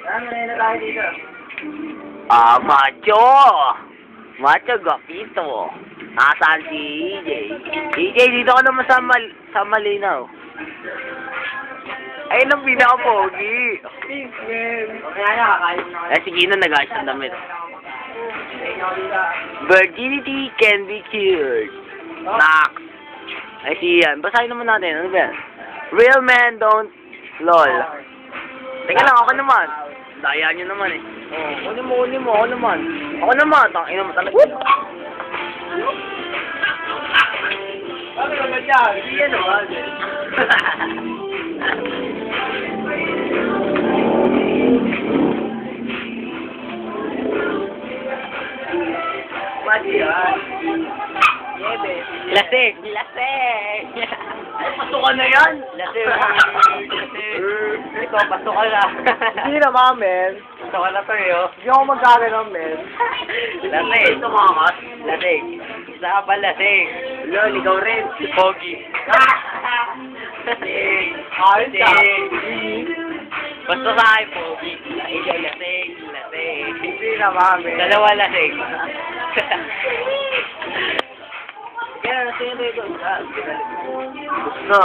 Ano na tayo dito? Macho! Macho Gapito. Nasaan si EJ? EJ, dito ka naman sa malinaw. Ayun ang pinaka-pogi. Please, man. Kaya nakakain na Eh, si Gino nag-ayos ng damit. Virginity can be cured. Nak! Ay, si Ian. Basahin naman natin. Ano ba yan? Real men don't lol. Teka lang, ako naman. Daya nyo naman eh. Oh, kunin mo, ako naman. Ako naman, tangina mo talaga. Ano naman yan? Hindi yan naman. What yan? Yebe. Lasing! Lasing! Pasukan na yan! Lasing! Ito, pasukan na. Hindi naman, men. Pasukan na to yun. Hindi ako magkakaroon, men. Lasing! Tumakas? Lasing! Isa ka pa lasing! Lol, ikaw rin. Pogi! Lasing! Ayos ka. Basta sa akin, Pogi. Lasing! Lasing! Hindi naman, men. Dalawa lasing. Kaya, sino ito? No.